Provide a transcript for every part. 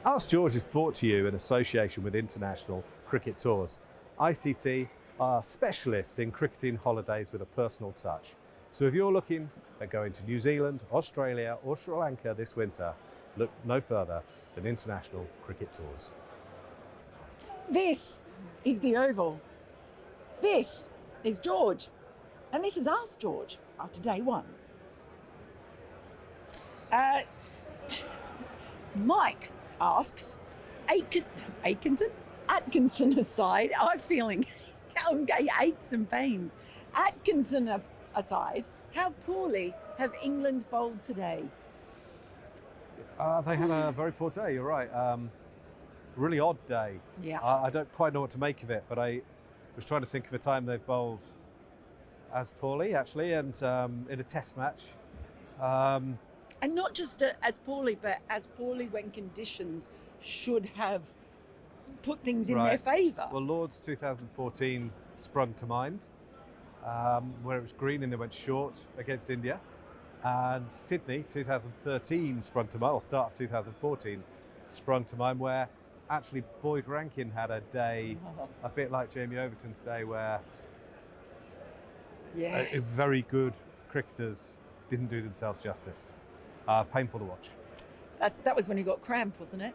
Ask George is brought to you in association with International Cricket Tours. ICT are specialists in cricketing holidays with a personal touch. So if you're looking at going to New Zealand, Australia or Sri Lanka this winter, look no further than International Cricket Tours. This is the Oval. This is George. And this is Ask George after day one. Mike asks, Atkinson aside, I'm feeling aches and pains. Atkinson aside, how poorly have England bowled today? They had a very poor day, you're right. Really odd day. Yeah. I don't quite know what to make of it, but I was trying to think of a time they've bowled as poorly, actually, and in a test match. And not just as poorly, but as poorly when conditions should have put things in their favour. Well, Lord's 2014 sprung to mind, where it was green and they went short against India. And Sydney 2013 sprung to mind, or start of 2014 sprung to mind, where actually Boyd Rankin had a day a bit like Jamie Overton's day, where very good cricketers didn't do themselves justice. Painful to watch. That was when he got cramp, wasn't it?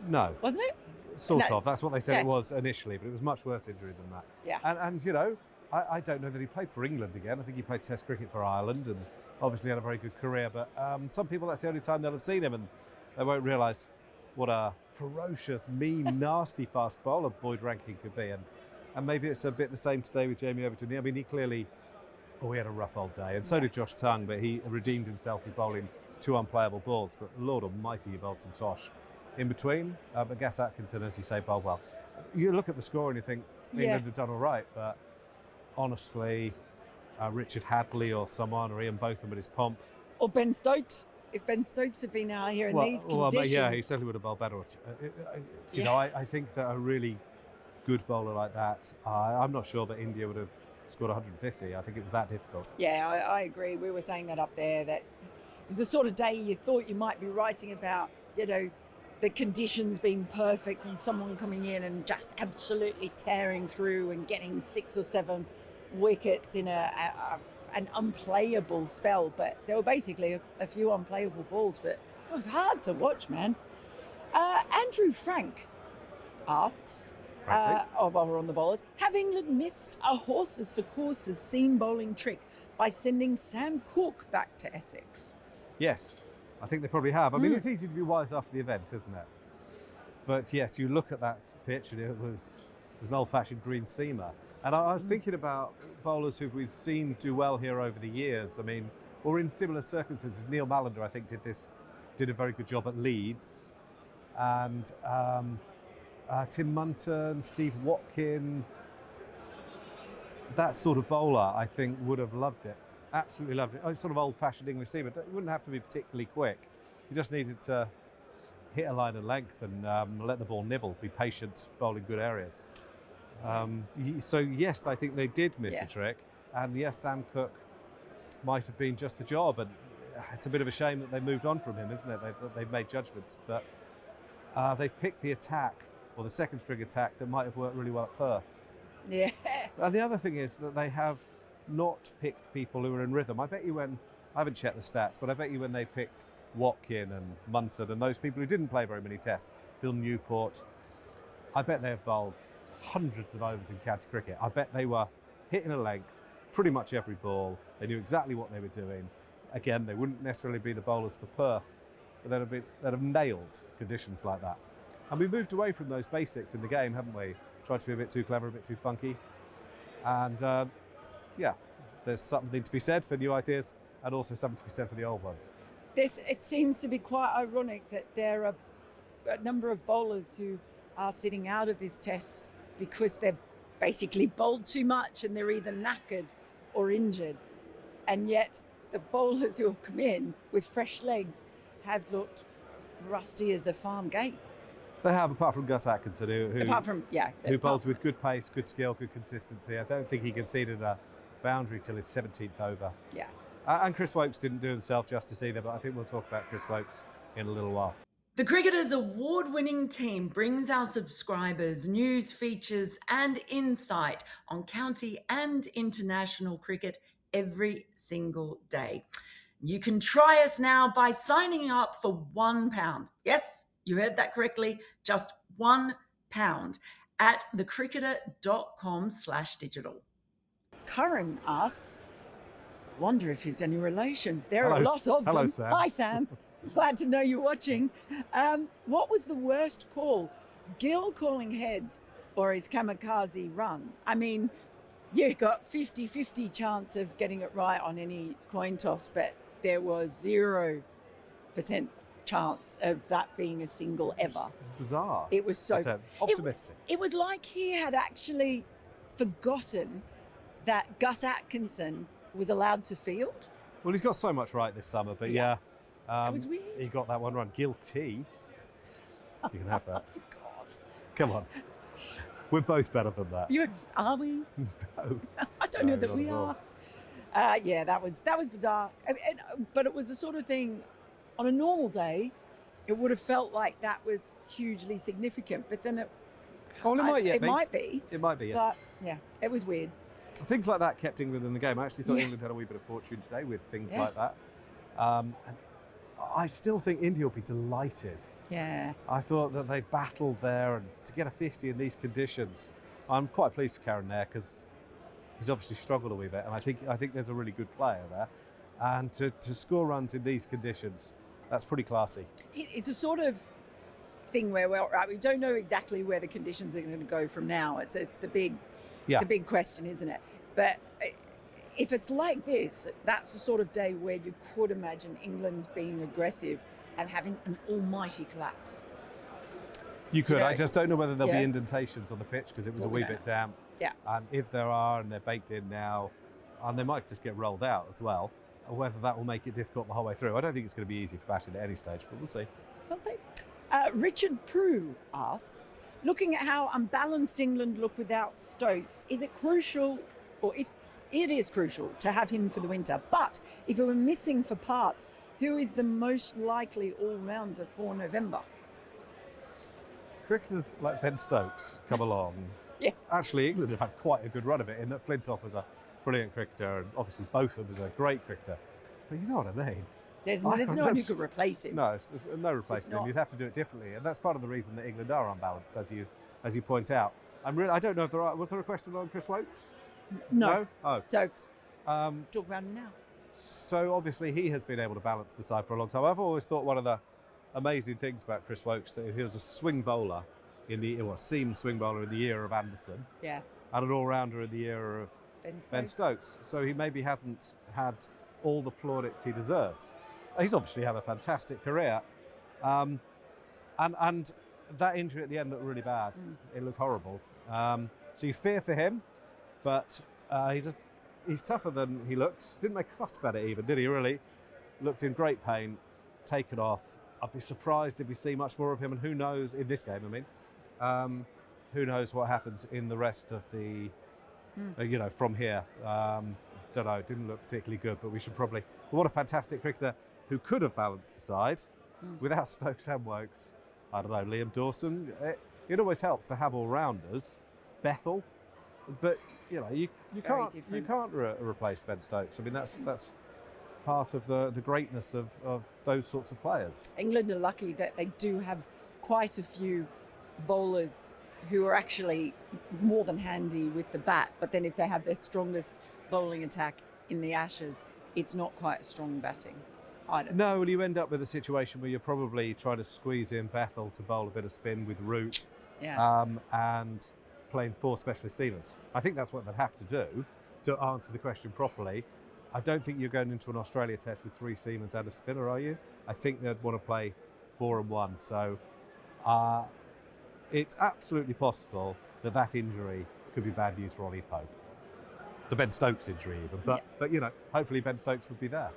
No. Wasn't it? Sort of. That's what they said it was initially, but it was much worse injury than that. Yeah. And you know, I don't know that he played for England again. I think he played Test cricket for Ireland and obviously had a very good career. But some people, that's the only time they'll have seen him, and they won't realise what a ferocious, mean, nasty fast bowler Boyd Rankin could be. And maybe it's a bit the same today with Jamie Overton. I mean, he clearly... he had a rough old day, and so did Josh Tongue, but he redeemed himself with bowling 2 unplayable balls. But Lord Almighty, he bowled some tosh in between. But Gas Atkinson, as you say, bowled well. You look at the score and you think England have done all right, but honestly, Richard Hadley or someone, or Ian Botham with his pomp, or Ben Stokes. If Ben Stokes had been out here in these conditions, he certainly would have bowled better. You know, I think that a really good bowler like that, I'm not sure that India would have scored 150. I think it was that difficult. Yeah, I agree. We were saying that up there, that it was the sort of day you thought you might be writing about, you know, the conditions being perfect and someone coming in and just absolutely tearing through and getting 6 or 7 wickets in an unplayable spell. But there were basically a few unplayable balls, but it was hard to watch, man. Andrew Frank asks, while we're on the bowlers, have England missed a horses for courses seam bowling trick by sending Sam Cooke back to Essex? Yes, I think they probably have. I mean, it's easy to be wise after the event, isn't it? But yes, you look at that pitch and it was an old-fashioned green seamer. And I was thinking about bowlers who we've seen do well here over the years. I mean, or in similar circumstances. Neil Mallender, I think, did a very good job at Leeds. And Tim Munton, Steve Watkin, that sort of bowler, I think, would have loved it. Absolutely loved it. It's sort of old-fashioned English seamer. It wouldn't have to be particularly quick. You just needed to hit a line of length and let the ball nibble, be patient, bowling good areas. So yes, I think they did miss a trick. And yes, Sam Cooke might have been just the job. And it's a bit of a shame that they moved on from him, isn't it? They've made judgments. But they've picked the attack, or the second string attack, that might have worked really well at Perth. Yeah. And the other thing is that they have not picked people who are in rhythm. I bet you I haven't checked the stats, but I bet you when they picked Watkin and Munton and those people who didn't play very many tests, Phil Newport, I bet they have bowled hundreds of overs in county cricket. I bet they were hitting a length pretty much every ball. They knew exactly what they were doing. Again, they wouldn't necessarily be the bowlers for Perth, but they'd have nailed conditions like that. And we moved away from those basics in the game, haven't we? Tried to be a bit too clever, a bit too funky. And there's something to be said for new ideas and also something to be said for the old ones. It seems to be quite ironic that there are a number of bowlers who are sitting out of this test because they've basically bowled too much and they're either knackered or injured. And yet the bowlers who have come in with fresh legs have looked rusty as a farm gate. They have, apart from Gus Atkinson, who bowls with good pace, good skill, good consistency. I don't think he conceded a boundary till his 17th over. Yeah. And Chris Woakes didn't do himself justice either, but I think we'll talk about Chris Woakes in a little while. The Cricketers' award-winning team brings our subscribers news, features and insight on county and international cricket every single day. You can try us now by signing up for £1. Yes, you heard that correctly, just £1 at thecricketer.com/digital. Curran asks, wonder if he's any relation. There are Hello, a lot of hello, them. Sam. Hi, Sam. Glad to know you're watching. What was the worst call? Gill calling heads or his kamikaze run? I mean, you got 50-50 chance of getting it right on any coin toss, but there was 0% chance of that being a single ever. It's bizarre. It was so optimistic. It was like he had actually forgotten that Gus Atkinson was allowed to field. Well, he's got so much right this summer, but Yes. It was weird. He got that one run. Guilty. You can have that. Oh, God. Come on. We're both better than that. Are we? No. I don't know No, that not we at all. are. Yeah, that was bizarre. But it was the sort of thing, on a normal day, it would have felt like that was hugely significant. But then it might be. It might be, yeah. But yeah, it was weird. Things like that kept England in the game. I actually thought England had a wee bit of fortune today with things like that. And I still think India will be delighted. Yeah. I thought that they battled there, and to get a 50 in these conditions, I'm quite pleased for Karen there because he's obviously struggled a wee bit, and I think there's a really good player there, and to score runs in these conditions, that's pretty classy. It's a sort of thing where we don't know exactly where the conditions are going to go from now. It's the big question, isn't it? But if it's like this, that's the sort of day where you could imagine England being aggressive and having an almighty collapse. You could. You know, I just don't know whether there'll be indentations on the pitch because it was a wee bit damp. Yeah. And if there are, and they're baked in now, and they might just get rolled out as well, or whether that will make it difficult the whole way through. I don't think it's going to be easy for batting at any stage, but we'll see. We'll see. Richard Prue asks, looking at how unbalanced England look without Stokes, is it crucial, or it is crucial to have him for the winter, but if we were missing for parts, who is the most likely all-rounder for November? Cricketers like Ben Stokes come along. Yeah. Actually, England have had quite a good run of it in that Flintoff was a brilliant cricketer, and obviously Botham was a great cricketer. But you know what I mean? There's no one who could replace him. No, there's no replacing him. You'd have to do it differently, and that's part of the reason that England are unbalanced, as you point out. I don't know if was there a question on Chris Wokes? No. Oh. So, talk about him now. So obviously he has been able to balance the side for a long time. I've always thought one of the amazing things about Chris Wokes that he was a swing bowler seam swing bowler in the era of Anderson. Yeah. And an all-rounder in the era of Ben Stokes. So he maybe hasn't had all the plaudits he deserves. He's obviously had a fantastic career. And that injury at the end looked really bad. It looked horrible. So you fear for him, but he's tougher than he looks. Didn't make a fuss about it even, did he really? Looked in great pain, taken off. I'd be surprised if we see much more of him, and who knows, in this game, I mean, who knows what happens in the rest of the, from here. Don't know, didn't look particularly good, but we should probably, but what a fantastic cricketer who could have balanced the side without Stokes and Wokes. I don't know, Liam Dawson. It always helps to have all-rounders. Bethel, but you can't replace Ben Stokes. I mean, that's part of the greatness of those sorts of players. England are lucky that they do have quite a few bowlers who are actually more than handy with the bat, but then if they have their strongest bowling attack in the Ashes, it's not quite strong batting. No, well, you end up with a situation where you're probably trying to squeeze in Bethel to bowl a bit of spin with Root, and playing 4 specialist seamers. I think that's what they'd have to do to answer the question properly. I don't think you're going into an Australia test with 3 seamers and a spinner, are you? I think they'd want to play 4 and 1. So it's absolutely possible that injury could be bad news for Ollie Pope. The Ben Stokes injury even. But hopefully Ben Stokes would be there.